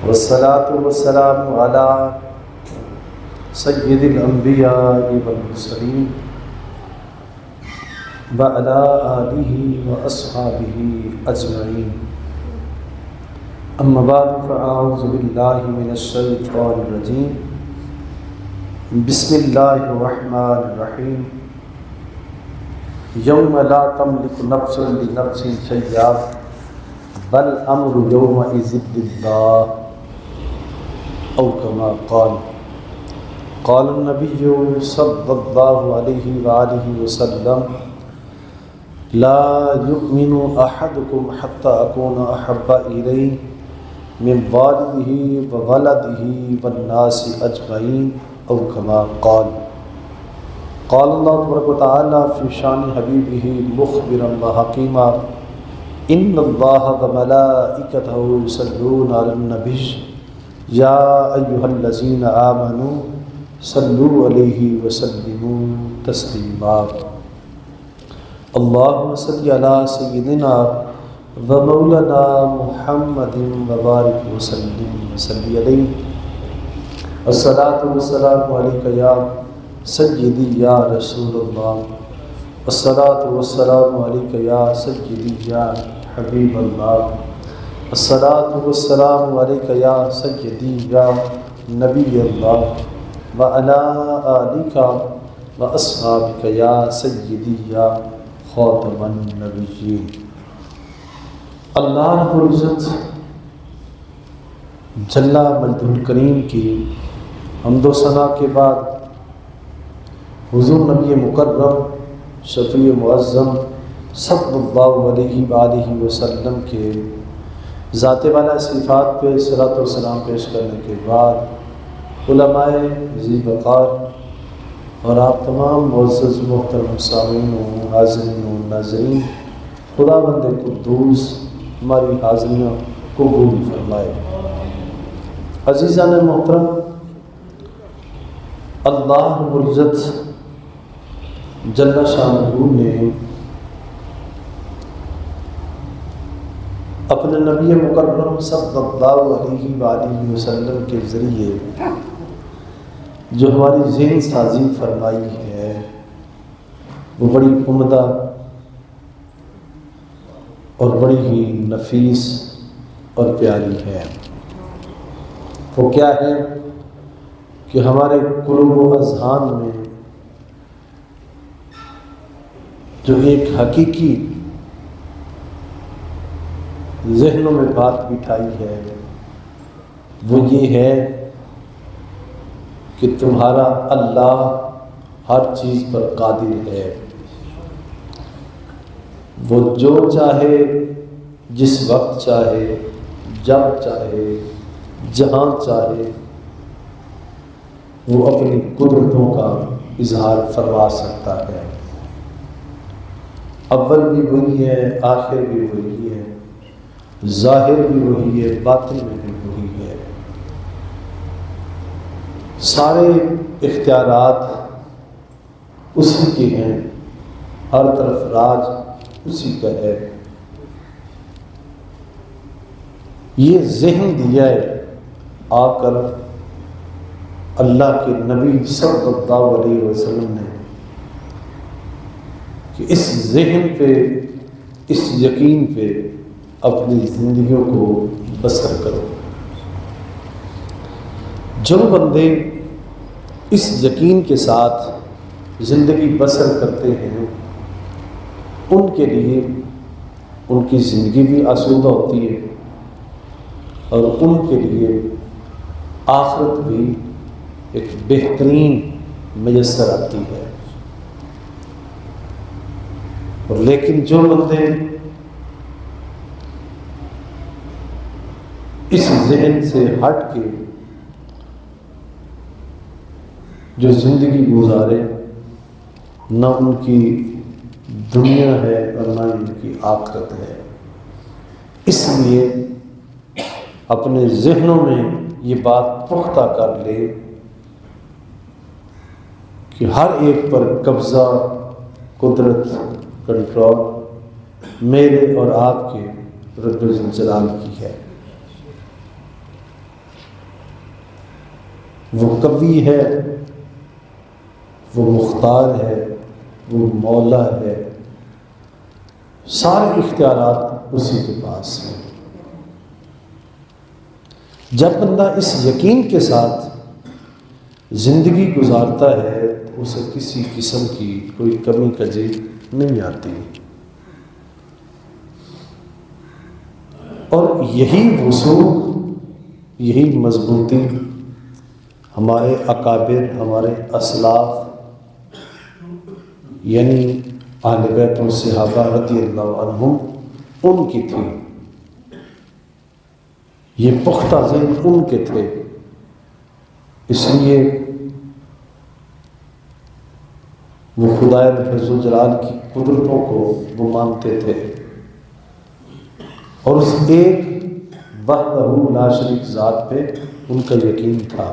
والصلاة والسلام على سید الانبیاء والمرسلین وعلى آلہ واصحابہ اجمعین، اما بعد فاعوذ باللہ من الشیطان الرجیم، بسم اللہ الرحمن الرحیم۔ یوم لا تملک نفس لنفس شیئا بل امر یومئذ للہ او کما قال قال النبی صلی اللہ علیہ وآلہ وسلم لا یؤمن احدکم حتی اکون احب الیہ من والدہ وولدہ والناس اجمعین او کما قال قال اللہ تبارک و تعالی فی شان حبیبہ مخبرا وحکیما ان اللہ وملائکتہ یصلون علی النبی یا ایہا الذین آمنوا صلوا علیہ وسلموا تسلیما۔ اللہم صلی علی سیدنا و مولانا محمد وبارک وسلم وصلی علیہ۔ الصلاۃ والسلام علیک یا سیدی یا رسول اللہ، الصلاۃ والسلام علیک یا سیدی یا حبیب اللہ، الصلاۃ والسلام علیک یا سیدی یا نبی اللہ وعلی آلک واصحابک یا سیدی یا خاتم النبیین۔ اللہ رب العزت جل مجدہ الکریم کی حمد و ثنا کے بعد حضور نبی مکرم شفیع معظم صلی اللہ علیہ وآلہ وسلم کے ذات والا صفات پہ صلاۃ و سلام پیش کرنے کے بعد علماء ذی وقار اور آپ تمام معزز محترم سامعین و حاضرین و ناظرین، خدا بند قدوس ہماری حاضریاں قبول فرمائے۔ عزیزان محترم، اللہ رب العزت جل شانہ نے اپنے نبی مکرم صلی اللہ علیہ وآلہ وسلم کے ذریعے جو ہماری ذہن سازی فرمائی ہے وہ بڑی عمدہ اور بڑی ہی نفیس اور پیاری ہے۔ وہ کیا ہے کہ ہمارے قلوب و اذہان میں جو ایک حقیقی ذہنوں میں بات بٹھائی ہے وہ یہ ہے کہ تمہارا اللہ ہر چیز پر قادر ہے، وہ جو چاہے جس وقت چاہے جب چاہے جہاں چاہے وہ اپنی قدرتوں کا اظہار فرما سکتا ہے۔ اول بھی وہی ہے، آخر بھی وہی ہے، ظاہر بھی وہی ہے، باطن میں بھی وہی ہے۔ سارے اختیارات اسی کے ہیں، ہر طرف راج اسی کا ہے۔ یہ ذہن دیا ہے آ کر اللہ کے نبی صلی اللہ علیہ وسلم نے کہ اس ذہن پہ، اس یقین پہ اپنی زندگیوں کو بسر کرو۔ جو بندے اس یقین کے ساتھ زندگی بسر کرتے ہیں ان کے لیے ان کی زندگی بھی آسودہ ہوتی ہے اور ان کے لیے آخرت بھی ایک بہترین میسر آتی ہے۔ اور لیکن جو بندے اس ذہن سے ہٹ کے جو زندگی گزارے، نہ ان کی دنیا ہے اور نہ ان کی آخرت ہے، اس لیے اپنے ذہنوں میں یہ بات پختہ کر لے کہ ہر ایک پر قبضہ، قدرت، کنٹرول میرے اور آپ کے رب الجلال کی ہے۔ وہ قوی ہے، وہ مختار ہے، وہ مولا ہے، سارے اختیارات اسی کے پاس ہیں۔ جب بندہ اس یقین کے ساتھ زندگی گزارتا ہے تو اسے کسی قسم کی کوئی کمی کجی نہیں آتی، اور یہی وثوق، یہی مضبوطی ہمارے اکابر، ہمارے اسلاف یعنی اہل بیت الصحابہ رضی اللہ عنہم ان کی تھی، یہ پختہ ذہن ان کے تھے۔ اس لیے وہ خدائے رب ذوالجلال کی قدرتوں کو وہ مانتے تھے، اور اس ایک وحدہ لا شریک ذات پہ ان کا یقین تھا،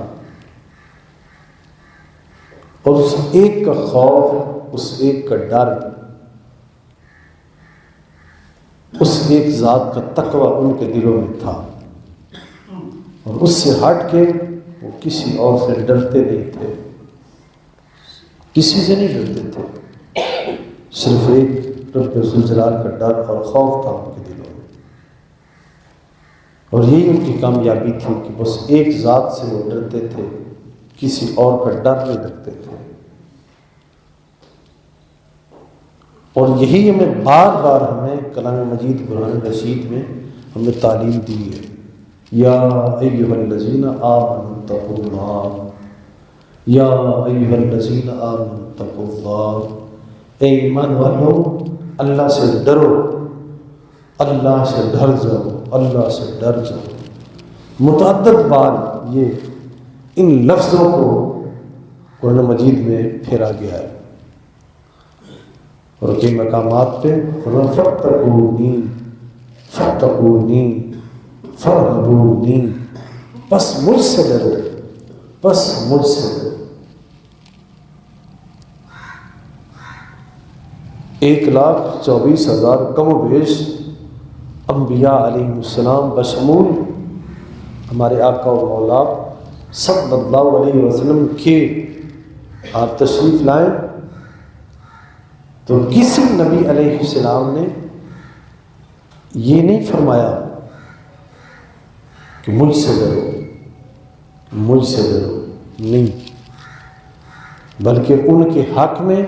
اور اس ایک کا خوف، اس ایک کا ڈر، اس ایک ذات کا تقوی ان کے دلوں میں تھا، اور اس سے ہٹ کے وہ کسی اور سے ڈرتے نہیں تھے، کسی سے نہیں ڈرتے تھے، صرف ایک رب ذوالجلال کا ڈر اور خوف تھا ان کے دلوں میں، اور یہی ان کی کامیابی تھی کہ بس ایک ذات سے وہ ڈرتے تھے، کسی اور کا ڈر نہیں رکھتے تھے۔ اور یہی ہمیں بار بار ہمیں کلام مجید قرآن رشید میں ہمیں تعلیم دی ہے، یا ایھا الذین آمنوا اتقوا اللہ، یا ایھا الذین آمنوا اتقوا اللہ، اے ایمان والو اللہ سے ڈرو، اللہ سے ڈر جاؤ، اللہ سے ڈر جاؤ۔ متعدد بار یہ ان لفظوں کو قرآن مجید میں پھیرا گیا ہے، اور کئی مقامات پہ فَاتَّقُونِي فَاتَّقُونِي فَارْهَبُونِي، بس مجھ سے ڈرو، بس مجھ سے ڈرو۔ 1,24,000 کم و بیش انبیاء علیہ السلام بشمول ہمارے آقا و مولا صلی اللہ علیہ وسلم کے آپ تشریف لائیں تو کسی نبی علیہ السلام نے یہ نہیں فرمایا کہ مجھ سے ڈرو، مجھ سے ڈرو، نہیں، بلکہ ان کے حق میں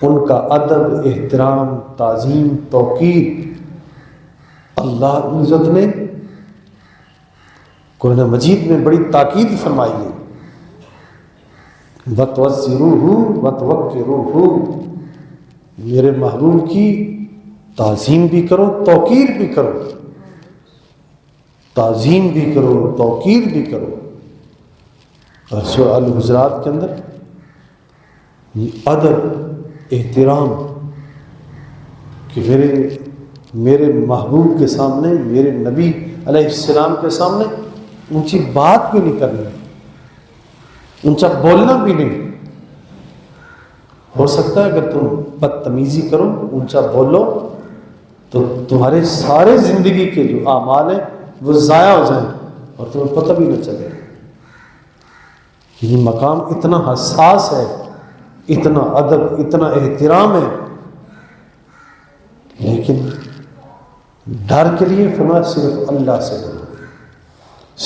ان کا ادب، احترام، تعظیم، توقیر اللہ رب العزت نے قرآن مجید میں بڑی تاکید فرمائی ہے، وَتُوَزِّرُوهُ وَتُوَقِّرُوهُ، میرے محبوب کی تعظیم بھی کرو، توقیر بھی کرو، تعظیم بھی کرو، توقیر بھی کرو۔ اور سورہ الحجرات کے اندر یہ ادب، احترام کہ میرے محبوب کے سامنے، میرے نبی علیہ السلام کے سامنے اونچی بات بھی نہیں کرنی، اونچا بولنا بھی نہیں۔ ہو سکتا ہے اگر تم بدتمیزی کرو، اونچا بولو تو تمہارے سارے زندگی کے جو اعمال ہیں وہ ضائع ہو جائیں اور تمہیں پتہ بھی نہ چلے۔ یہ مقام اتنا حساس ہے، اتنا ادب، اتنا احترام ہے، لیکن ڈر کے لیے فرمایا صرف اللہ سے ڈرو،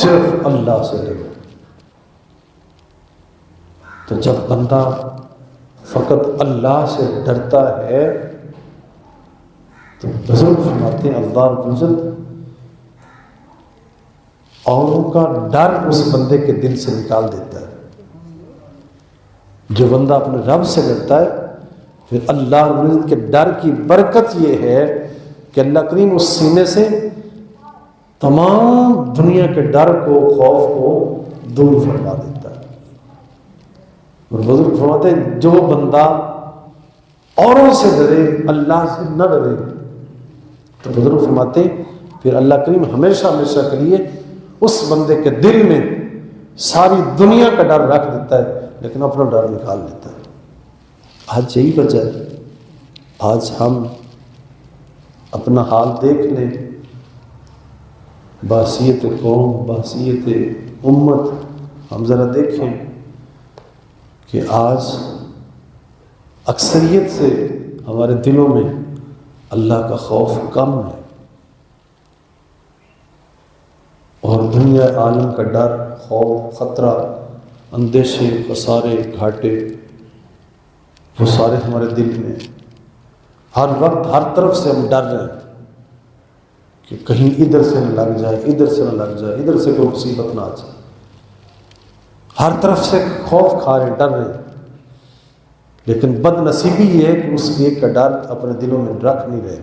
صرف اللہ سے ڈرو۔ تو جب بندہ فقط اللہ سے ڈرتا ہے تو بزرگ فرماتے ہیں اللہ رب العزت اوروں کا ڈر اس بندے کے دل سے نکال دیتا ہے۔ جو بندہ اپنے رب سے ڈرتا ہے پھر اللہ رب العزت کے ڈر کی برکت یہ ہے کہ اللہ کریم اس سینے سے تمام دنیا کے ڈر کو، خوف کو دور فرما دیتا ہے۔ اور بزرگ فرماتے ہیں جو بندہ اوروں سے ڈرے، اللہ سے نہ ڈرے، تو بزرگ فرماتے ہیں پھر اللہ کریم ہمیشہ ہمیشہ کے لیے اس بندے کے دل میں ساری دنیا کا ڈر رکھ دیتا ہے لیکن اپنا ڈر نکال دیتا ہے۔ آج یہی وجہ ہے، آج ہم اپنا حال دیکھ لیں، بحیثیت قوم، بحیثیت امت، ہم ذرا دیکھیں کہ آج اکثریت سے ہمارے دلوں میں اللہ کا خوف کم ہے، اور دنیا عالم کا ڈر، خوف، خطرہ، اندیشے، خسارے، گھاٹے، وہ سارے ہمارے دل میں ہر وقت ہر طرف سے ہم ڈر رہے ہیں کہ کہیں ادھر سے نہ لگ جائے، ادھر سے نہ لگ جائے، ادھر سے کوئی مصیبت نہ آ جائے، ہر طرف سے خوف کھا رہے، ڈر رہے۔ لیکن بد نصیبی یہ ہے کہ اس ایک کا ڈر اپنے دلوں میں رکھ نہیں رہے۔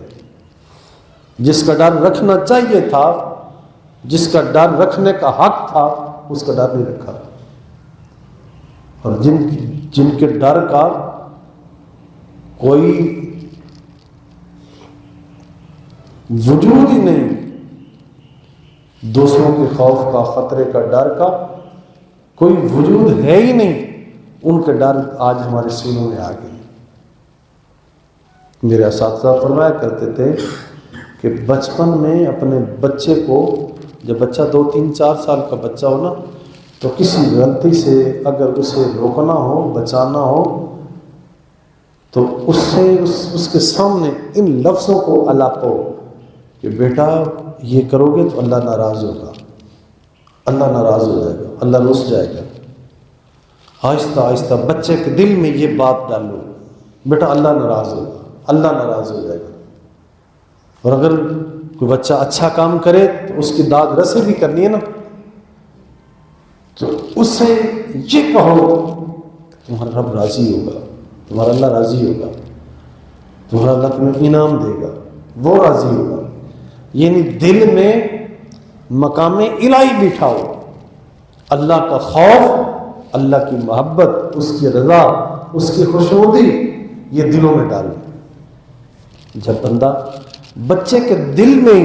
جس کا ڈر رکھنا چاہیے تھا، جس کا ڈر رکھنے کا حق تھا، اس کا ڈر نہیں رکھا، اور جن کے ڈر کا کوئی وجود ہی نہیں، دوسروں کے خوف کا، خطرے کا، ڈر کا کوئی وجود ہے ہی نہیں، ان کے ڈر آج ہمارے سینوں میں آ گئے۔ میرے اساتذہ فرمایا کرتے تھے کہ بچپن میں اپنے بچے کو، جب بچہ 2، 3، 4 سال کا بچہ ہو نا، تو کسی غلطی سے اگر اسے روکنا ہو، بچانا ہو، تو اس کے سامنے ان لفظوں کو الاپو کہ بیٹا یہ کرو گے تو اللہ ناراض ہوگا، اللہ ناراض ہو جائے گا، اللہ رس جائے گا۔ آہستہ آہستہ بچے کے دل میں یہ بات ڈالو، بیٹا اللہ ناراض ہوگا، اللہ ناراض ہو جائے گا۔ اور اگر کوئی بچہ اچھا کام کرے تو اس کی داد رسی بھی کرنی ہے نا، تو اس سے یہ کہو تمہارا رب راضی ہوگا، تمہارا اللہ راضی ہوگا، تمہارا اللہ تمہیں انعام دے گا، وہ راضی ہوگا۔ یعنی دل میں مقام الہی بٹھاؤ، اللہ کا خوف، اللہ کی محبت، اس کی رضا، اس کی خوشنودی یہ دلوں میں ڈالو۔ جب بندہ بچے کے دل میں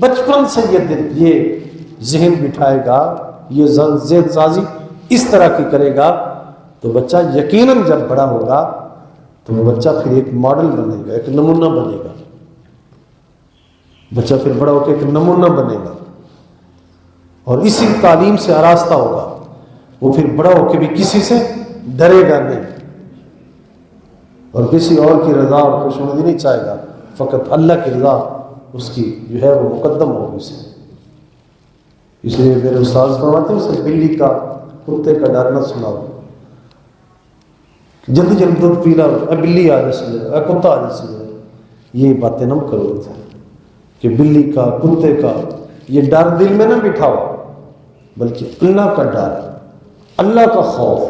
بچپن سے یہ ذہن بٹھائے گا، یہ ذہن سازی اس طرح کی کرے گا، تو بچہ یقیناً جب بڑا ہوگا تو وہ بچہ پھر ایک ماڈل بنے گا، ایک نمونہ بنے گا۔ بچہ پھر بڑا ہو کے ایک نمونہ بنے گا، اور اسی تعلیم سے آراستہ ہوگا۔ وہ پھر بڑا ہو کے بھی کسی سے ڈرے گا نہیں، اور کسی اور کی رضا اور خوشنودی نہیں چاہے گا، فقط اللہ کی رضا اس کی جو ہے وہ مقدم ہوگی اسے۔ اس لیے میرے استاد فرماتے ہیں اسے بلی کا، کتے کا ڈر نہ سناؤ، جلدی جلدی دودھ پی لا، بلی آ جائے، کتا آ جائے، یہ باتیں نہ کرو کہ بلی کا، کتے کا یہ ڈر دل میں نہ بٹھاؤ، بلکہ اللہ کا ڈر، اللہ کا خوف،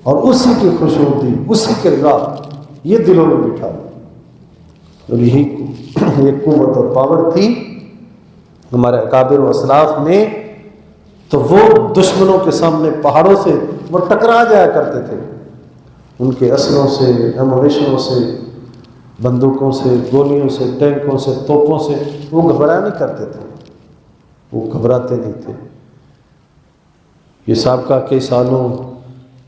اور اسی کی خوشنودی، اسی کے رضا یہ دلوں میں بٹھاؤ۔ اور یہی ایک قوت اور پاور تھی ہمارے اکابر و اسلاف میں، تو وہ دشمنوں کے سامنے پہاڑوں سے وہ ٹکرا جایا کرتے تھے، ان کے اسلحوں سے، ایمونیشنوں سے، بندوقوں سے، گولیوں سے، ٹینکوں سے، توپوں سے وہ گھبرایا نہیں کرتے تھے، وہ گھبراتے نہیں تھے۔ یہ سابقہ کئی سالوں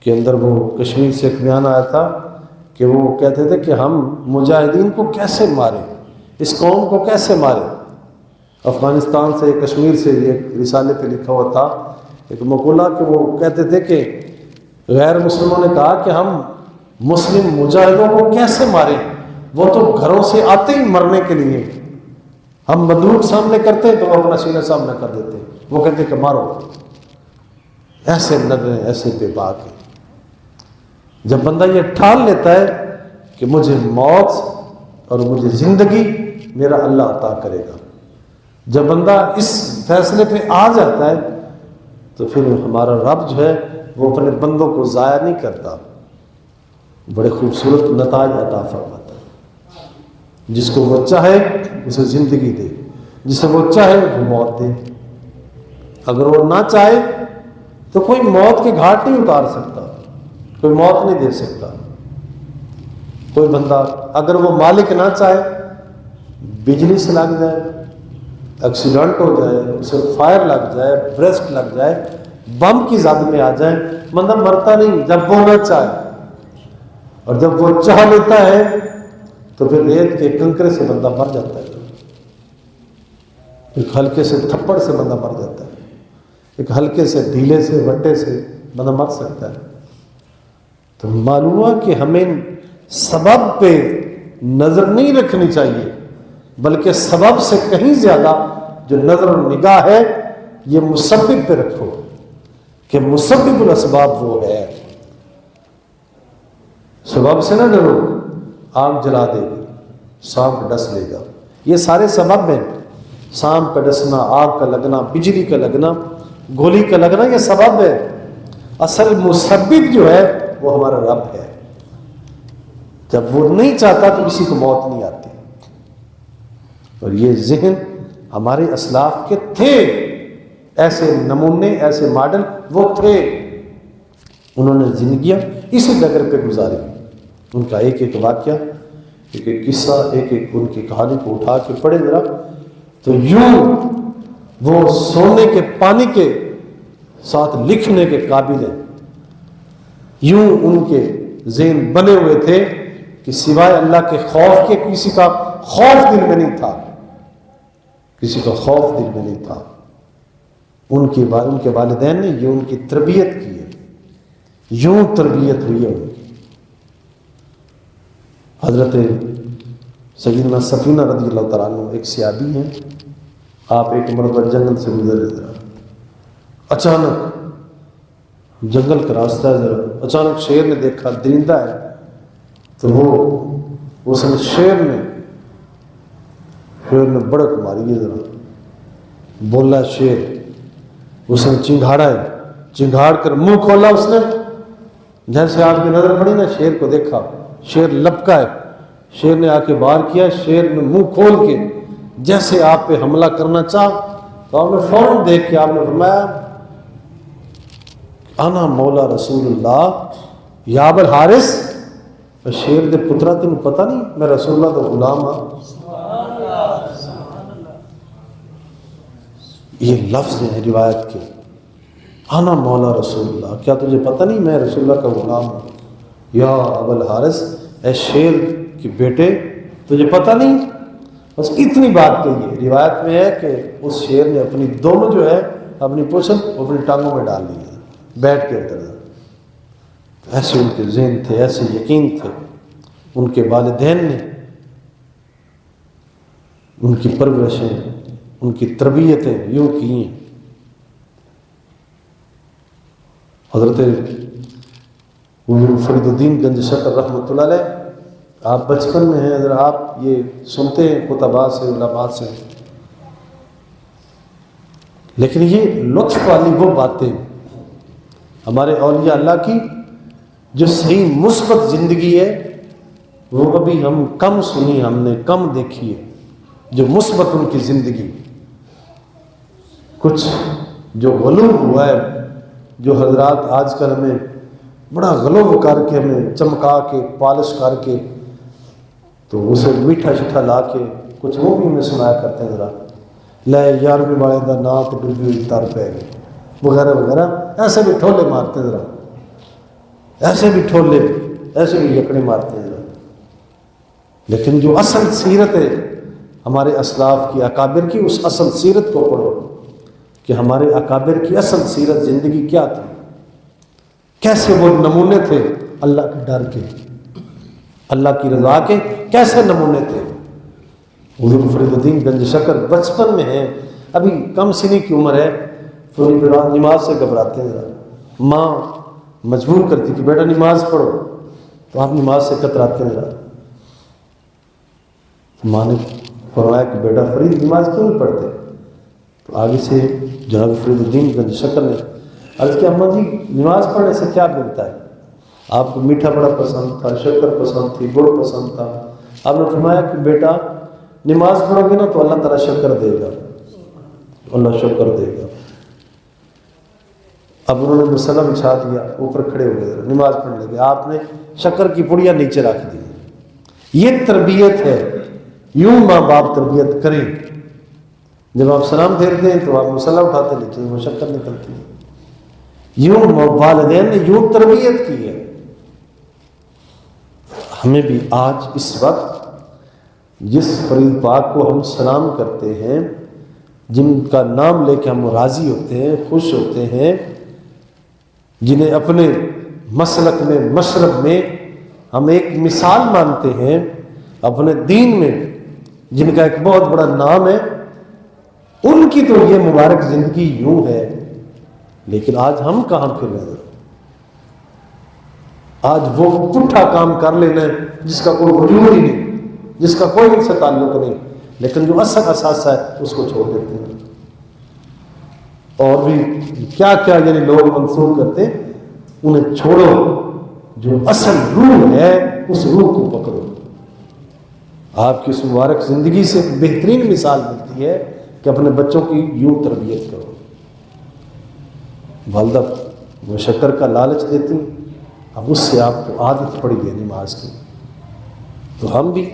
کے اندر وہ کشمیر سے ایک بیان آیا تھا کہ وہ کہتے تھے کہ ہم مجاہدین کو کیسے ماریں، اس قوم کو کیسے ماریں۔ افغانستان سے، کشمیر سے، یہ رسالے پہ لکھا ہوا تھا ایک مقولہ کہ وہ کہتے تھے کہ غیر مسلموں نے کہا کہ ہم مسلم مجاہدوں کو کیسے ماریں، وہ تو گھروں سے آتے ہی مرنے کے لیے، ہم بندوق سامنے کرتے تو وہ اپنا سینہ سامنے کر دیتے، وہ کہتے کہ مارو۔ ایسے نظریں، ایسے بے باک ہیں۔ جب بندہ یہ ٹھان لیتا ہے کہ مجھے موت اور مجھے زندگی میرا اللہ عطا کرے گا، جب بندہ اس فیصلے پہ آ جاتا ہے تو پھر ہمارا رب جو ہے وہ اپنے بندوں کو ضائع نہیں کرتا، بڑے خوبصورت نتائج عطا فرماتا ہے۔ جس کو وہ چاہے اسے زندگی دے، جسے وہ چاہے وہ موت دے۔ اگر وہ نہ چاہے تو کوئی موت کے گھاٹ نہیں اتار سکتا، کوئی موت نہیں دے سکتا۔ کوئی بندہ اگر وہ مالک نہ چاہے، بجلی سے لگ جائے، ایکسیڈنٹ ہو جائے، اسے فائر لگ جائے، برسٹ لگ جائے، بم کی زد میں آ جائے، بندہ مرتا نہیں جب وہ نہ چاہے، اور جب وہ چاہ لیتا ہے تو پھر ریت کے کنکرے سے بندہ مر جاتا ہے، ایک ہلکے سے تھپڑ سے بندہ مر جاتا ہے۔ ایک ہلکے سے ڈھیلے سے وٹے سے بندہ مر سکتا ہے۔ تو معلوم ہوا کہ ہمیں سبب پہ نظر نہیں رکھنی چاہیے، بلکہ سبب سے کہیں زیادہ جو نظر و نگاہ ہے یہ مسبب پہ رکھو کہ مسبب الاسباب وہ ہے۔ سبب سے نہ ڈرو، آگ جلا دے گی، سانپ ڈس لے گا، یہ سارے سبب ہیں۔ سانپ کا ڈسنا، آگ کا لگنا، بجلی کا لگنا، گولی کا لگنا، یہ سبب ہے۔ اصل مسبب جو ہے وہ ہمارا رب ہے۔ جب وہ نہیں چاہتا تو کسی کو موت نہیں آتی۔ اور یہ ذہن ہمارے اسلاف کے تھے، ایسے نمونے، ایسے ماڈل وہ تھے، انہوں نے زندگیاں اسی ڈگر پہ گزاری۔ ان کا ایک ایک واقعہ، ایک ایک قصہ، ایک ایک ان کی کہانی کو اٹھا کے پڑھے ذرا تو یوں وہ سونے کے پانی کے ساتھ لکھنے کے قابل ہیں۔ یوں ان کے ذہن بنے ہوئے تھے کہ سوائے اللہ کے خوف کے کسی کا خوف دل میں نہیں تھا، کسی کا خوف دل میں نہیں تھا۔ ان کے والدین نے یہ ان کی تربیت کی ہے، یوں تربیت ہوئی ہے ان کی۔ حضرت سیدنا سفینہ رضی اللہ تعالیٰ عنہ ایک صحابی ہیں، آپ ایک مرتبہ جنگل سے گزرے، ذرا اچانک جنگل کا راستہ ہے، ذرا اچانک شیر نے دیکھا درندہ ہے، تو اس نے شیر نے بڑک ماری ہے، ذرا بولا شیر، اس نے چنگھاڑا ہے، چنگھاڑ کر منہ کھولا، اس نے جیسے آپ کی نظر پڑی نا شیر کو دیکھا، شیر لپکا ہے، شیر نے آ کے وار کیا، شیر نے منہ کھول کے جیسے آپ پہ حملہ کرنا چاہ تو آپ نے فوراً دیکھ کے آپ نے فرمایا انا مولا رسول اللہ یا ابا الحارث، شیر دے پترا تینوں پتہ نہیں میں رسول اللہ دا غلام ہاں۔ یہ لفظ ہیں روایت کے، انا مولا رسول اللہ، کیا تجھے پتہ نہیں میں رسول اللہ کا غلام ہوں؟ یا ابا الحارث، اے شیر کے بیٹے تجھے پتہ نہیں؟ بس اتنی بات کہی ہے۔ روایت میں ہے کہ اس شیر نے اپنی دونوں جو ہے اپنی پوچھل اپنی ٹانگوں میں ڈال لی ہے، بیٹھ کے اندر۔ ایسے ان کے ذہن تھے، ایسے یقین تھے۔ ان کے والدین نے ان کی پرورشیں، ان کی تربیتیں یوں کی ہیں۔ حضرت فرید الدین گنج شکر رحمۃ اللہ علیہ، آپ بچپن میں ہیں، اگر آپ یہ سنتے ہیں خطباء سے، علماء سے، لیکن یہ لطف والی وہ باتیں ہمارے اولیاء اللہ کی جو صحیح مثبت زندگی ہے وہ ابھی ہم کم سنی، ہم نے کم دیکھی ہے، جو مثبت ان کی زندگی۔ کچھ جو غلو ہوا ہے، جو حضرات آج کل ہمیں بڑا غلو کر کے ہمیں چمکا کے پالش کر کے تو اسے میٹھا شٹھا لا کے کچھ وہ بھی ہمیں سنایا کرتے ہیں، ذرا لے یارویں والے دا نا تو ڈبی ہوئی تر پہ گئی وغیرہ وغیرہ، ایسے بھی ٹھولے مارتے ہیں، ذرا ایسے بھی ٹھولے، ایسے بھی یکڑے مارتے ہیں ذرا۔ لیکن جو اصل سیرت ہے ہمارے اسلاف کی، اکابر کی، اس اصل سیرت کو پڑھو کہ ہمارے اکابر کی اصل سیرت زندگی کیا تھی، کیسے وہ نمونے تھے اللہ کے ڈر کے، اللہ کی رضا کے کیسے نمونے تھے۔ حضور فرید الدین گنج شکر بچپن میں ہیں، ابھی کم سنی کی عمر ہے، تو نماز سے گھبراتے ہیں، ذرا ماں مجبور کرتی کہ بیٹا نماز پڑھو، تو آپ نماز سے کتراتے ہیں، ذرا ماں نے فرمایا کہ بیٹا فرید نماز کیوں نہیں پڑھتے؟ تو آگے سے جناب فرید الدین گنج شکر نے عرض کیا اماں جی نماز پڑھنے سے کیا ملتا ہے؟ آپ کو میٹھا بڑا پسند تھا، شکر پسند تھی، گڑ پسند تھا۔ آپ نے فرمایا کہ بیٹا نماز پڑھو گے نا تو اللہ تعالیٰ شکر دے گا، اللہ شکر دے گا۔ اب انہوں نے مسئلہ بچھا دیا، اوپر کھڑے ہو گئے، نماز پڑھنے لگے، آپ نے شکر کی پڑیاں نیچے رکھ دی۔ یہ تربیت ہے، یوں ماں باپ تربیت کریں۔ جب آپ سلام پھیرتے ہیں تو آپ مسئلہ اٹھاتے لیتے ہیں، وہ شکر نکلتی ہے۔ یوں والدین نے یوں تربیت کی ہے۔ ہمیں بھی آج اس وقت جس فرید پاک کو ہم سلام کرتے ہیں جن کا نام لے کے ہم راضی ہوتے ہیں، خوش ہوتے ہیں، جنہیں اپنے مسلک میں، مشرب میں ہم ایک مثال مانتے ہیں اپنے دین میں، جن کا ایک بہت بڑا نام ہے، ان کی تو یہ مبارک زندگی یوں ہے. لیکن آج ہم کہاں پھر رہے ہیں؟ آج وہ پٹھا کام کر لینا ہے جس کا کوئی وجود ہی نہیں، جس کا کوئی ان سے تعلق نہیں، لیکن جو اصل اثاثہ ہے اس کو چھوڑ دیتے ہیں. اور بھی کیا کیا یعنی لوگ منسوخ کرتے ہیں. انہیں چھوڑو، جو اصل روح ہے اس روح کو پکڑو. آپ کی اس مبارک زندگی سے ایک بہترین مثال ملتی ہے کہ اپنے بچوں کی یوں تربیت کرو. والدہ مشکر کا لالچ دیتی ہیں، اب اس سے آپ کو عادت پڑ گئی نماز کی. تو ہم بھی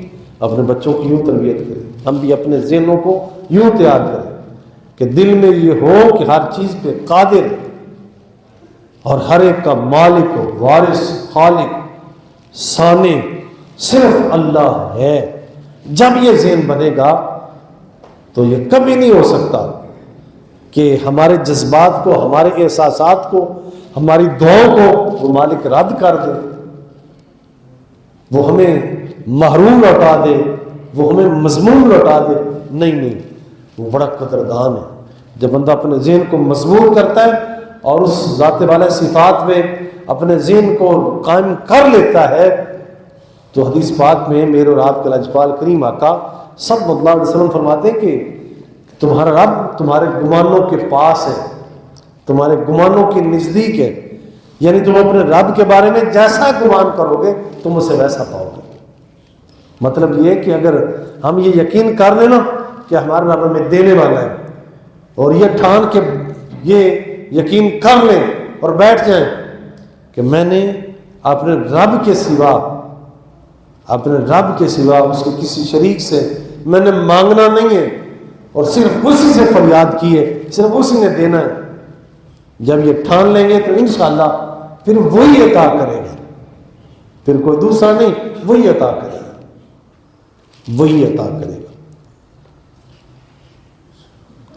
اپنے بچوں کی یوں تربیت کریں، ہم بھی اپنے ذہنوں کو یوں تیار کریں کہ دل میں یہ ہو کہ ہر چیز پہ قادر اور ہر ایک کا مالک و وارث، خالق، صانع صرف اللہ ہے. جب یہ ذہن بنے گا تو یہ کبھی نہیں ہو سکتا کہ ہمارے جذبات کو، ہمارے احساسات کو، ہماری دعاؤں کو وہ مالک رد کر دے، وہ ہمیں محروم لوٹا دے، وہ ہمیں مضمون لوٹا دے. نہیں، وہ بڑا قدردان ہے. جب بندہ اپنے ذہن کو مضبوط کرتا ہے اور اس ذات والا صفات میں اپنے ذہن کو قائم کر لیتا ہے، تو حدیث پاک میں میرے اور آپ کے لاجپال کریم آقا صلی اللہ علیہ وسلم فرماتے ہیں کہ تمہارا رب تمہارے گمانوں کے پاس ہے، تمہارے گمانوں کے نزدیک ہے. یعنی تم اپنے رب کے بارے میں جیسا گمان کرو گے تم اسے ویسا پاؤ گے. مطلب یہ کہ اگر ہم یہ یقین کر لیں نا کہ ہمارا رب ہمیں دینے والا ہے، اور یہ ٹھان کے یہ یقین کر لیں اور بیٹھ جائیں کہ میں نے اپنے رب کے سوا اس کے کسی شریک سے میں نے مانگنا نہیں ہے، اور صرف اسی سے فریاد کی ہے، صرف اسی نے دینا ہے. جب یہ ٹھان لیں گے تو انشاءاللہ پھر وہی عطا کرے گا، پھر کوئی دوسرا نہیں، وہی عطا کرے گا، وہی عطا کرے گا.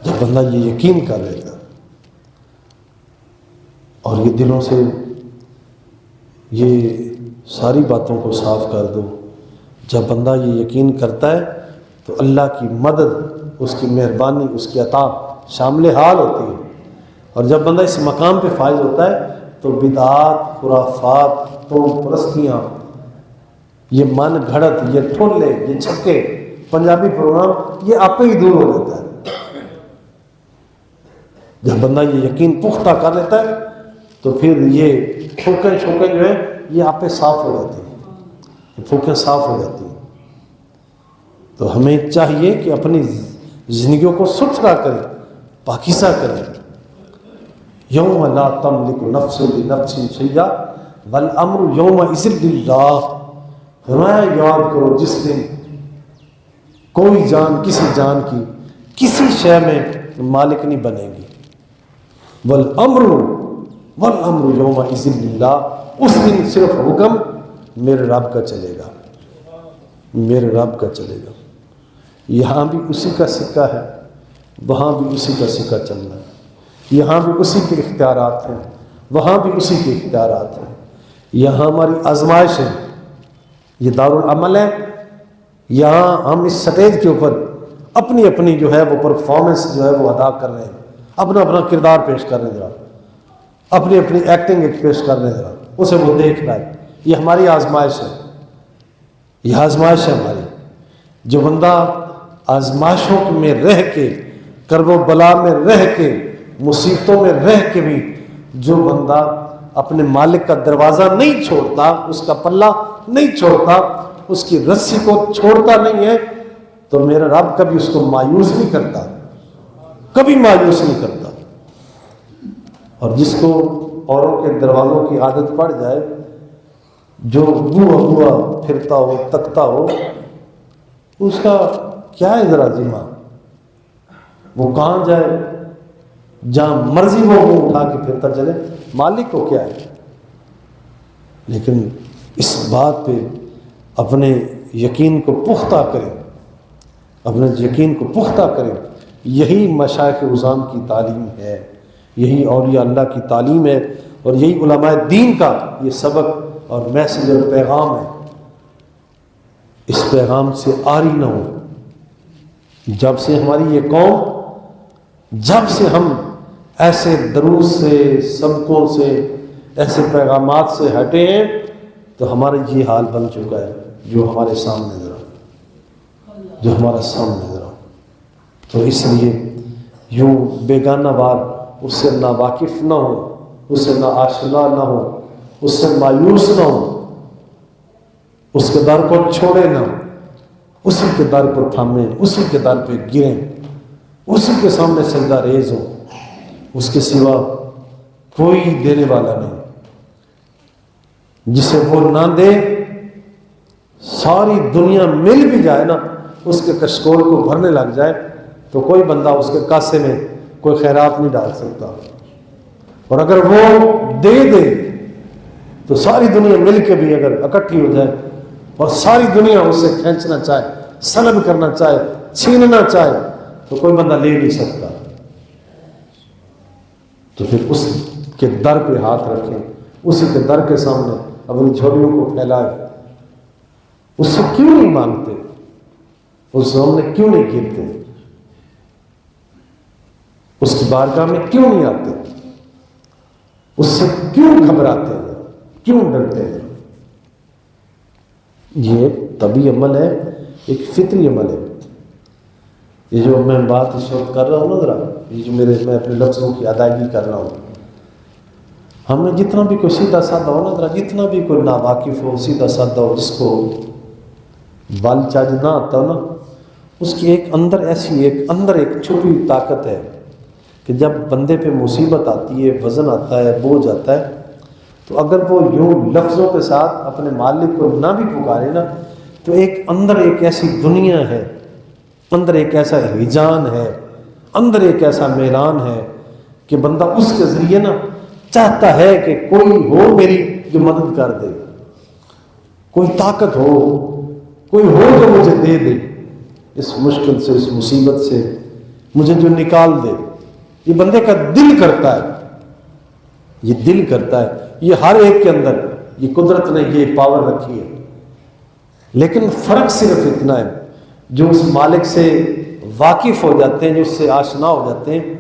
جب بندہ یہ یقین کر لے گا اور یہ دلوں سے یہ ساری باتوں کو صاف کر دو، جب بندہ یہ یقین کرتا ہے تو اللہ کی مدد، اس کی مہربانی، اس کی عطا شامل حال ہوتی ہے. اور جب بندہ اس مقام پہ فائز ہوتا ہے تو بدعات، خرافات، توڑ پرستیاں، یہ من گھڑت، یہ ٹھولے، یہ چھکے، پنجابی پروگرام، یہ آپ ہی دور ہو جاتا ہے. جب بندہ یہ یقین پختہ کر لیتا ہے تو پھر یہ پھوکیں جو ہے یہ آپ پہ صاف ہو جاتی ہیں، پھوکیں صاف ہو جاتی ہیں. تو ہمیں چاہیے کہ اپنی زندگیوں کو ستھرا کریں، پاکیزہ کریں. یوم لا تملک نفس لنفس شیئا والامر یومئذ للہ. فرمایا یاد کرو جس دن کوئی جان کسی جان کی کسی شے میں مالک نہیں بنے گی. والامر یومئذ للہ. اس دن صرف حکم میرے رب کا چلے گا، میرے رب کا چلے گا. یہاں بھی اسی کا سکہ ہے، وہاں بھی اسی کا سکہ چلنا ہے. یہاں بھی اسی کے اختیارات ہیں، وہاں بھی اسی کے اختیارات ہیں. یہاں ہماری آزمائش ہے، یہ دارالعمل ہے. یہاں ہم اس سٹیج کے اوپر اپنی اپنی جو ہے وہ پرفارمنس جو ہے وہ ادا کر رہے ہیں، اپنا اپنا کردار پیش کر رہے ہیں، ذرا اپنی اپنی ایکٹنگ پیش کر رہے ہیں، ذرا اسے وہ دیکھ رہا ہے. یہ ہماری آزمائش ہے، یہ آزمائش ہے ہماری. جو بندہ آزمائشوں میں رہ کے، کرب و بلا میں رہ کے، مصیبتوں میں رہ کے بھی جو بندہ اپنے مالک کا دروازہ نہیں چھوڑتا، اس کا پلہ نہیں چھوڑتا، اس کی رسی کو چھوڑتا نہیں ہے، تو میرا رب کبھی اس کو مایوس نہیں کرتا، کبھی مایوس نہیں کرتا. اور جس کو اوروں کے دروازوں کی عادت پڑ جائے، جو بوا پھرتا ہو، تکتا ہو، اس کا کیا ہے ذرا ذمہ؟ وہ کہاں جائے؟ جہاں مرضی وہ منہ اٹھا کے پھرتا چلے، مالک کو کیا ہے؟ لیکن اس بات پہ اپنے یقین کو پختہ کریں، اپنے یقین کو پختہ کریں یہی مشائخ عظام کی تعلیم ہے، یہی اولیاء اللہ کی تعلیم ہے، اور یہی علماء دین کا یہ سبق اور میسج اور پیغام ہے۔ اس پیغام سے آری نہ ہو۔ جب سے ہماری یہ قوم، جب سے ہم ایسے دروس سے، سبقوں سے، ایسے پیغامات سے ہٹے ہیں، تو ہمارا یہ حال بن چکا ہے جو ہمارے سامنے ذرا تو اس لیے یوں بیگانہ بار اس سے نہ واقف نہ ہو، اس سے نہ آشنا نہ ہو، اس سے مایوس نہ ہو، اس کے در کو چھوڑے نہ، اسی کے در کو تھامیں، اسی کے در پہ گریں، اسی کے سامنے سجدہ ریز ہو۔ اس کے سوا کوئی دینے والا نہیں۔ جسے وہ نہ دے، ساری دنیا مل بھی جائے نا، اس کے کشکول کو بھرنے لگ جائے، تو کوئی بندہ اس کے کاسے میں کوئی خیرات نہیں ڈال سکتا۔ اور اگر وہ دے تو ساری دنیا مل کے بھی اگر اکٹھی ہو جائے اور ساری دنیا اس سے کھینچنا چاہے، سلب کرنا چاہے، چھیننا چاہے، تو کوئی بندہ لے نہیں سکتا۔ تو پھر اس کے در پہ ہاتھ رکھیں، اسی کے در کے سامنے اپنی جھولیوں کو پھیلائے۔ اس سے کیوں نہیں مانگتے؟ اس سامنے کیوں نہیں گرتے؟ اس کی بارگاہ میں کیوں نہیں آتے؟ اس سے کیوں گھبراتے ہیں؟ کیوں ڈرتے ہیں؟ یہ طبی عمل ہے، ایک فطری عمل ہے۔ یہ جو میں بات اس وقت کر رہا ہوں نا، ذرا یہ جو میں اپنے لفظوں کی ادائیگی کر رہا ہوں، ہم میں جتنا بھی کوئی سیدھا سادہ ہو نا، ذرا جتنا بھی کوئی ناواقف ہو، سیدھا سادہ ہو، جس کو ول چاج نہ آتا ہو نا، اس کی ایک اندر ایک چھپی ہوئی طاقت ہے کہ جب بندے پہ مصیبت آتی ہے، وزن آتا ہے، بوجھ آتا ہے، تو اگر وہ یوں لفظوں کے ساتھ اپنے مالک کو نہ بھی پکارے نا، تو اندر ایک ایسی دنیا ہے، اندر ایک ایسا ہیجان ہے، اندر ایک ایسا میلان ہے کہ بندہ اس کے ذریعے نا چاہتا ہے کہ کوئی ہو میری جو مدد کر دے، کوئی طاقت ہو، کوئی ہو جو مجھے دے دے، اس مشکل سے، اس مصیبت سے مجھے جو نکال دے۔ یہ بندے کا دل کرتا ہے، یہ دل کرتا ہے، یہ ہر ایک کے اندر یہ قدرت نے یہ پاور رکھی ہے۔ لیکن فرق صرف اتنا ہے، جو اس مالک سے واقف ہو جاتے ہیں، جو اس سے آشنا ہو جاتے ہیں،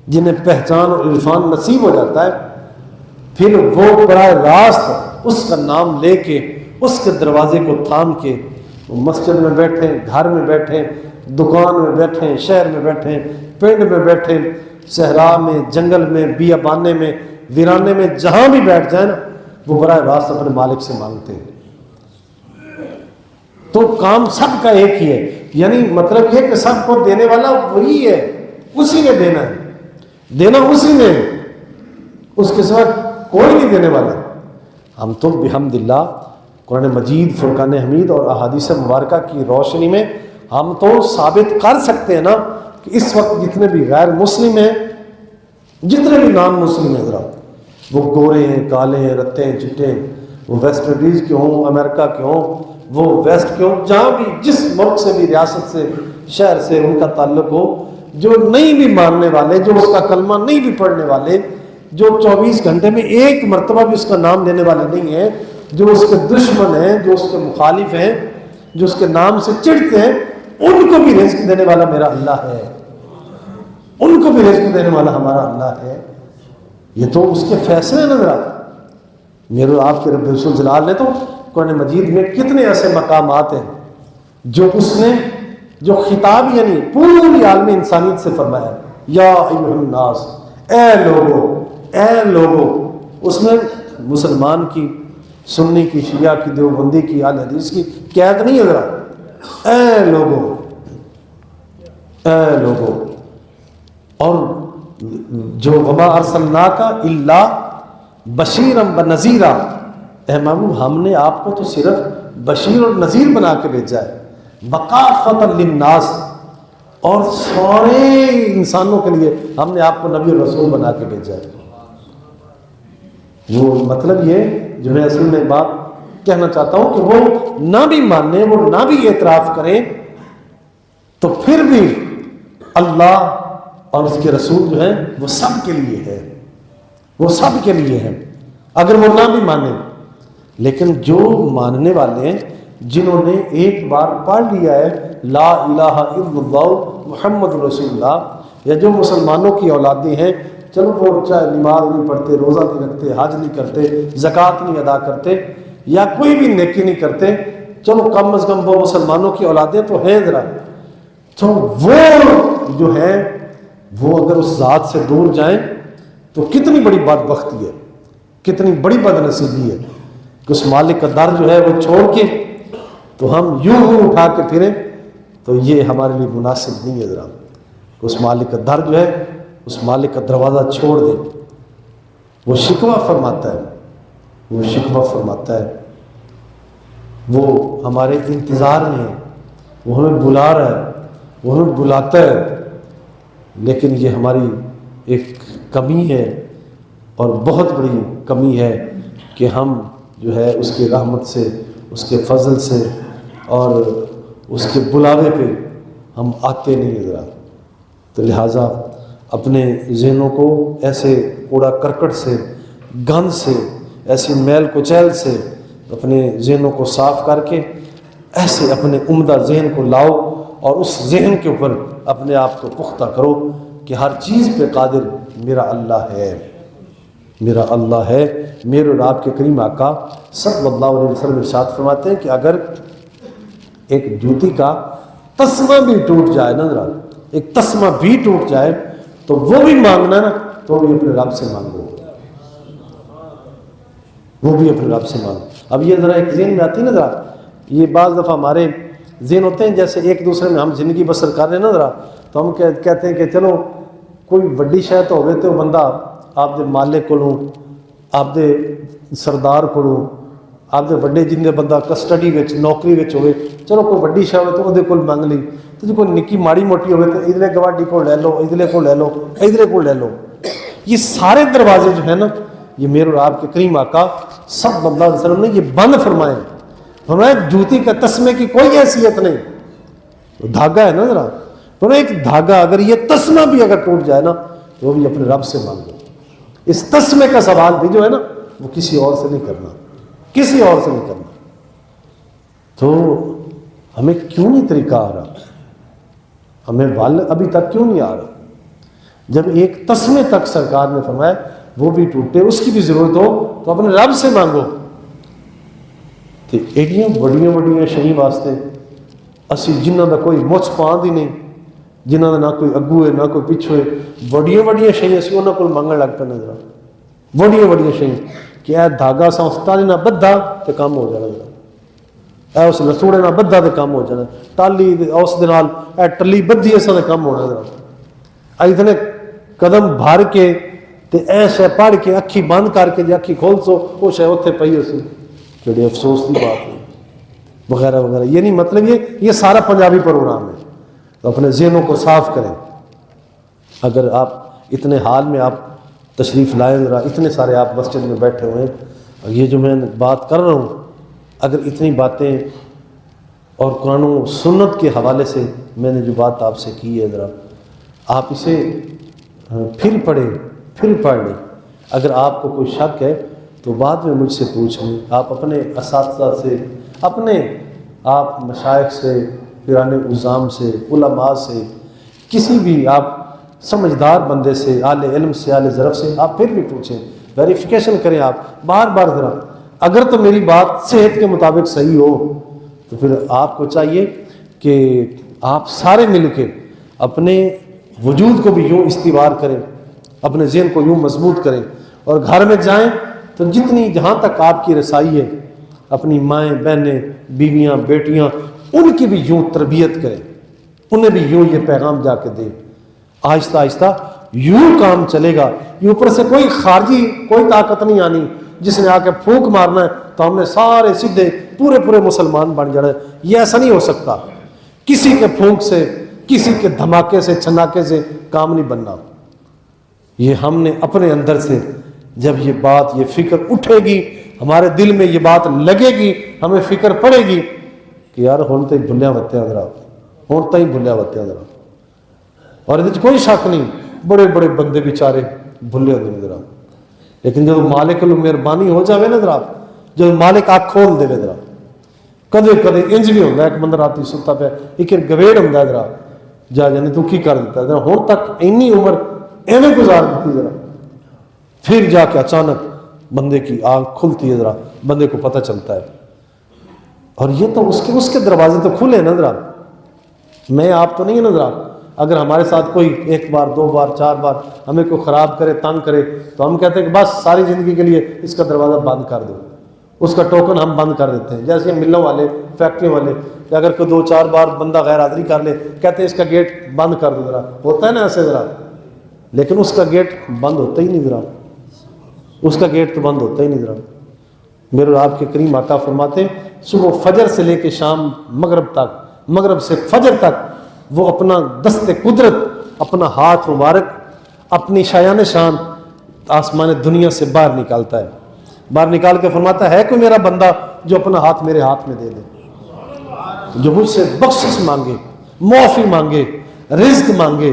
جنہیں پہچان اور عرفان نصیب ہو جاتا ہے، پھر وہ براہ راست اس کا نام لے کے، اس کے دروازے کو تھام کے، وہ مسجد میں بیٹھیں، گھر میں بیٹھیں، دکان میں بیٹھیں، شہر میں بیٹھیں، پنڈ میں بیٹھیں، صحرا میں، جنگل میں، بیابانے میں، ویرانے میں، جہاں بھی بیٹھ جائیں نا، وہ براہ راست اپنے مالک سے مانگتے ہیں۔ تو کام سب کا ایک ہی ہے، یعنی مطلب یہ کہ سب کو دینے والا وہی ہے، اسی نے دینا ہے، دینا اسی نے، اس کے سوا کوئی نہیں دینے والا۔ ہم تو بحمداللہ قرآن مجید، فرقان حمید اور احادیث مبارکہ کی روشنی میں ہم تو ثابت کر سکتے ہیں نا کہ اس وقت جتنے بھی غیر مسلم ہیں، جتنے بھی نان مسلم ہیں، ذرا وہ گورے ہیں، کالے ہیں، رتے ہیں، چٹے ہیں، وہ ویسٹ انڈیز کے ہوں، امریکہ کے ہوں، وہ ویسٹ کے ہوں، جہاں بھی جس ملک سے بھی، ریاست سے، شہر سے ان کا تعلق ہو، جو نہیں بھی ماننے والے، جو اس کا کلمہ نہیں بھی پڑھنے والے، جو 24 گھنٹے میں ایک مرتبہ بھی اس کا نام لینے والے نہیں ہیں، جو اس کے دشمن ہیں، جو اس کے مخالف ہیں، جو اس کے نام سے چڑھتے ہیں، ان کو بھی رزق دینے والا میرا اللہ ہے، ان کو بھی رزق دینے والا ہمارا اللہ ہے۔ یہ تو اس کے فیصلے ہیں نا۔ ذرا میرے آپ کے رب العزت جلال نے تو قرآن مجید میں کتنے ایسے مقامات ہیں جو اس نے، جو خطاب یعنی پوری عالم انسانیت سے فرمایا، یا ایھا الناس، اے لوگو، اس میں مسلمان کی، سنی کی، شیعہ کی، دیوبندی کی، اہل حدیث کی قید نہیں ہے۔ ذرا اے لوگو، اور جو وما ارسلناک الا بشیرا ونذیرا، اے محبوب ہم نے آپ کو تو صرف بشیر اور نذیر بنا کے بھیجا ہے، وکافۃ للناس، اور سارے انسانوں کے لیے ہم نے آپ کو نبی اور رسول بنا کے بھیجا ہے۔ وہ مطلب یہ جو میں اصل میں بات کہنا چاہتا ہوں کہ وہ نہ بھی مانے، وہ نہ بھی اعتراف کریں، تو پھر بھی اللہ اور اس کے رسول جو ہیں وہ سب کے لیے ہے، وہ سب کے لیے ہے، اگر وہ نہ بھی مانے۔ لیکن جو ماننے والے ہیں، جنہوں نے ایک بار پڑھ لیا ہے لا الہ الا اللہ محمد رسول اللہ، یا جو مسلمانوں کی اولادیں ہیں، چلو وہ چاہے نماز نہیں پڑھتے، روزہ نہیں رکھتے، حج نہیں کرتے، زکوٰۃ نہیں ادا کرتے، یا کوئی بھی نیکی نہیں کرتے، چلو کم از کم وہ مسلمانوں کی اولادیں تو ہیں ذرا، تو وہ جو ہے وہ اگر اس ذات سے دور جائیں تو کتنی بڑی بدبختی ہے، کتنی بڑی بد نصیبی ہے کہ اس مالک کا در جو ہے وہ چھوڑ کے تو ہم یوں اٹھا کے پھریں، تو یہ ہمارے لیے مناسب نہیں ہے۔ ذرا اس مالک کا در جو ہے، اس مالک کا دروازہ چھوڑ دیں۔ وہ شکوہ فرماتا ہے، وہ شکوہ فرماتا ہے، وہ ہمارے انتظار میں ہے، وہ ہمیں بلا رہا ہے، وہ ہمیں بلاتا ہے، لیکن یہ ہماری ایک کمی ہے اور بہت بڑی کمی ہے کہ ہم جو ہے اس کی رحمت سے، اس کے فضل سے اور اس کے بلاوے پہ ہم آتے نہیں ذرا۔ تو لہٰذا اپنے ذہنوں کو ایسے کوڑا کرکٹ سے، گند سے، ایسی میل کچیل سے اپنے ذہنوں کو صاف کر کے ایسے اپنے عمدہ ذہن کو لاؤ اور اس ذہن کے اوپر اپنے آپ کو پختہ کرو کہ ہر چیز پہ قادر میرا اللہ ہے، میرا اللہ ہے۔ میرے اور آپ کے کریم آقا صلی اللہ علیہ وسلم ارشاد فرماتے ہیں کہ اگر ایک جوتی کا تسمہ بھی ٹوٹ جائے نا، ذرا ایک تسمہ بھی ٹوٹ جائے تو وہ بھی مانگنا نا، تو بھی اپنے رب سے مانگو، وہ بھی اپنے رب سے مانگو۔ اب یہ ذرا ایک ذہن میں آتی ہے نا، ذرا یہ بعض دفعہ ہمارے ذہن ہوتے ہیں جیسے ایک دوسرے میں ہم زندگی بسر کر رہے ہیں نا، ذرا تو ہم کہتے ہیں کہ چلو کوئی وڈی شے تو ہوئے تو بندہ آپ دے مالک کو آپ دے سردار کو آپ دے وڈے جن دے بندہ کسٹڈی وچ نوکری وچ ہوئے، چلو کوئی وڈی شے ہوئے تو وہ کول منگ لی، تو جو کوئی نکی ماڑی موٹی ہوئے تو ادھرے گواڈی کو لے لو، ادھرے کو لے لو، ادھرے کو لے لو۔ یہ سارے دروازے جو ہیں نا، یہ میرے اور آپ کے کریم آقا صلی اللہ علیہ وسلم نے یہ بند فرمائے۔ فرمایا جوتی کا تسمے کی کوئی حیثیت نہیں، وہ دھاگا ہے نا، ذرا تو ایک دھاگا اگر یہ تسمہ بھی اگر ٹوٹ جائے نا تو وہ بھی اپنے رب سے مانگو۔ اس تسمے کا سوال بھی جو ہے نا وہ کسی اور سے نہیں کرنا، کسی اور سے نہیں کرنا۔ تو ہمیں کیوں نہیں طریقہ آ رہا، ہمیں وال ابھی تک کیوں نہیں آ رہا؟ جب ایک تسمے تک سرکار نے فرمایا وہ بھی ٹوٹے، اس کی بھی ضرورت ہو تو اپنے رب سے مانگو۔ تو ایڈیاں بڑیاں بڑیاں شہی واسطے اسی جنہاں دا کوئی مچھ پاند ہی نہیں، جنہاں دا نہ کوئی اگو ہے نہ کوئی پچھو ہے، بڑیاں بڑیاں شہی اسی انہاں کو منگن لگ پہ نظر بڑیاں بڑیاں شہی کہ اے دھاگا سا اس تالی نہ بدھا تو کام ہو جانا، ذرا اے اس لسوڑے نہ بدھا تو کام ہو جانا، ٹالی اس دے نال اے ٹلی بدھی ایسا تو کام ہونا، ذرا اتنے قدم بھر کے تے اے شے پڑھ کے اکھی بند کر کے جے اکھی کھول سو وہ شے اتنے پئی اسی، بڑی افسوس کی بات ہے وغیرہ وغیرہ۔ یہ نہیں مطلب یہ سارا پنجابی پروگرام ہے، تو اپنے ذہنوں کو صاف کریں۔ اگر آپ اتنے حال میں آپ تشریف لائیں، ذرا اتنے سارے آپ مسجد میں بیٹھے ہوئے ہیں، اور یہ جو میں بات کر رہا ہوں اگر اتنی باتیں اور قرآن و سنت کے حوالے سے میں نے جو بات آپ سے کی ہے، ذرا آپ اسے پھر پڑھیں، پھر پڑھ لیں۔ اگر آپ کو کوئی شک ہے تو بعد میں مجھ سے پوچھ لیں، آپ اپنے اساتذہ سے، اپنے آپ مشائخ سے، پیران عظام سے، علماء سے، کسی بھی آپ سمجھدار بندے سے، اہل علم سے، اہل ظرف سے آپ پھر بھی پوچھیں، ویریفیکیشن کریں آپ بار بار ذرا۔ اگر تو میری بات صحت کے مطابق صحیح ہو تو پھر آپ کو چاہیے کہ آپ سارے مل کے اپنے وجود کو بھی یوں استوار کریں، اپنے ذہن کو یوں مضبوط کریں، اور گھر میں جائیں تو جتنی جہاں تک آپ کی رسائی ہے اپنی مائیں بہنیں بیویاں بیٹیاں ان کی بھی یوں تربیت کریں، انہیں بھی یوں یہ پیغام جا کے دیں۔ آہستہ آہستہ یوں کام چلے گا، یہ اوپر سے کوئی خارجی کوئی طاقت نہیں آنی جس نے آ کے پھونک مارنا ہے تو ہم نے سارے سیدھے پورے مسلمان بن جانا ہے، یہ ایسا نہیں ہو سکتا۔ کسی کے پھونک سے، کسی کے دھماکے سے، چھناکے سے کام نہیں بننا۔ یہ ہم نے اپنے اندر سے جب یہ بات، یہ فکر اٹھے گی، ہمارے دل میں یہ بات لگے گی، ہمیں فکر پڑے گی کہ یار ہوں تو بھلیا وتیا ذرا، ہوں تو ہی بھلیا وتیا ذرا، اور یہ کوئی شک نہیں بڑے بڑے بندے بیچارے بھلے ہوتے نظر آ، لیکن جب مالک مہربانی ہو جائے نا ذرا، جب مالک آنکھ کھول دے ذرا، کدے کدے انج بھی ہوتا ہے ایک بندہ رات ستا پہ ایک گویڑ ہوتا ہے ذرا جا جانے تو کی کر دیتا ہے ذرا، ہوں تک اینی عمر ایویں گزار دیتی ذرا، پھر جا کے اچانک بندے کی آنکھ کھلتی ہے ذرا، بندے کو پتہ چلتا ہے. اور یہ تو اس کے دروازے تو کھلے نا ذرا، میں آپ تو نہیں ہے نا ذرا. اگر ہمارے ساتھ کوئی ایک بار دو بار چار بار ہمیں کوئی خراب کرے تنگ کرے تو ہم کہتے ہیں کہ بس ساری زندگی کے لیے اس کا دروازہ بند کر دو، اس کا ٹوکن ہم بند کر دیتے ہیں. جیسے ملوں والے فیکٹری والے کہ اگر کوئی دو چار بار بندہ غیر حاضری کر لے کہتے ہیں اس کا گیٹ بند کر دو ذرا، ہوتا ہے نا ایسے ذرا، لیکن اس کا گیٹ بند ہوتا ہی نہیں ذرا، اس کا گیٹ تو بند ہوتا ہی نہیں ذرا. میرے اور آپ کے کریم آقا فرماتے ہیں صبح فجر سے لے کے شام مغرب تک، مغرب سے فجر تک وہ اپنا دست قدرت، اپنا ہاتھ مبارک، اپنی شایان شان آسمان دنیا سے باہر نکالتا ہے. باہر نکال کے فرماتا ہے کوئی میرا بندہ جو اپنا ہاتھ میرے ہاتھ میں دے دے، جو مجھ سے بخشش مانگے، معافی مانگے، رزق مانگے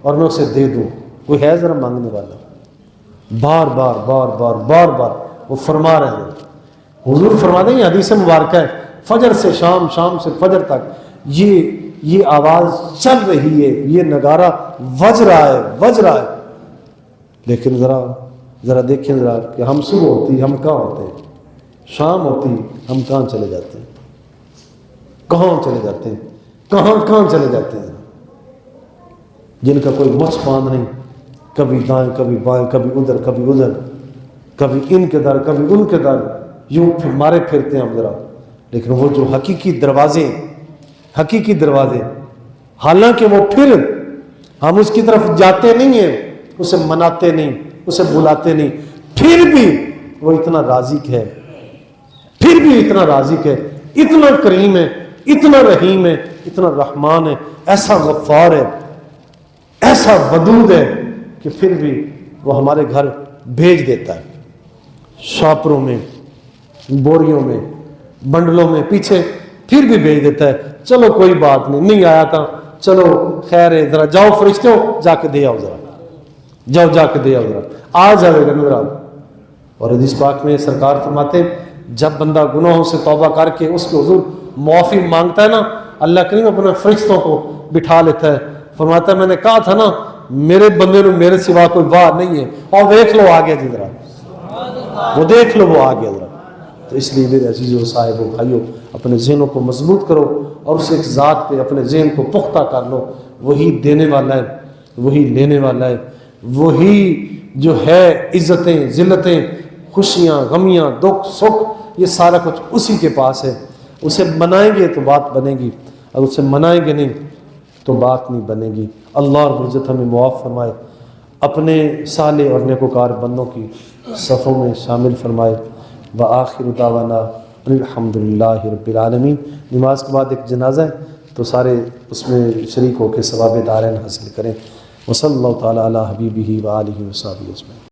اور میں اسے دے دوں. کوئی ہے ذرا مانگنے والا؟ بار بار بار بار بار بار وہ فرما رہے ہیں. حضور فرما دیں یہ حدیث مبارکہ ہے، فجر سے شام، شام سے فجر تک یہ آواز چل رہی ہے، یہ نگارہ وج رہا ہے. لیکن ذرا دیکھیں ذرا کہ ہم صبح ہوتی ہم کہاں ہوتے ہیں، شام ہوتی ہم کہاں چلے جاتے ہیں، کہاں چلے جاتے ہیں، کہاں چلے جاتے ہیں. جن کا کوئی مچ پاند نہیں، کبھی دائیں کبھی بائیں، کبھی ادھر کبھی ادھر، کبھی ان کے در کبھی ان کے در، یوں مارے پھرتے ہیں ہم ذرا. لیکن وہ جو حقیقی دروازے، حالانکہ وہ پھر ہم اس کی طرف جاتے نہیں ہیں، اسے مناتے نہیں، اسے بلاتے نہیں، پھر بھی وہ اتنا رازق ہے، اتنا کریم ہے، اتنا رحیم ہے، اتنا رحمان ہے، ایسا غفار ہے، ایسا ودود ہے کہ پھر بھی وہ ہمارے گھر بھیج دیتا ہے، شاپروں میں، بوریوں میں، بنڈلوں میں، پیچھے پھر بھی بھیج دیتا ہے. چلو کوئی بات نہیں آیا تھا، چلو خیر ہے، ذرا جاؤ فرشتوں جا کے دے آؤ ذرا، جا کے دے آؤ ذرا، آ جائے گا نظر آؤ. اور حدیث پاک میں سرکار فرماتے جب بندہ گناہوں سے توبہ کر کے اس کے حضور معافی مانگتا ہے نا، اللہ کریم اپنے فرشتوں کو بٹھا لیتا ہے. فرماتا ہے میں نے کہا تھا نا میرے بندے نے میرے سوا کوئی واہ نہیں ہے، اور دیکھ لو آ گیا جی ذرا، وہ دیکھ لو وہ آ گیا ذرا. تو اس لیے میرے عزیزوں صاحبوں بھائیوں اپنے ذہنوں کو مضبوط کرو اور اس ایک ذات پہ اپنے ذہن کو پختہ کر لو. وہی دینے والا ہے، وہی لینے والا ہے، وہی جو ہے عزتیں ذلتیں خوشیاں غمیاں دکھ سکھ یہ سارا کچھ اسی کے پاس ہے. اسے منائیں گے تو بات بنے گی، اور اسے منائیں گے نہیں تو بات نہیں بنے گی. اللہ رب العزت ہمیں معاف فرمائے، اپنے صالح اور نیکوکار بندوں کی صفوں میں شامل فرمائے. وآخر دعوانا الحمدللہ رب العالمین. نماز کے بعد ایک جنازہ ہے تو سارے اس میں شریک ہو کے ثواب دارین حاصل کریں. وصلی اللہ تعالی علی حبیبہ وآلہ وصحبہ اجمعین.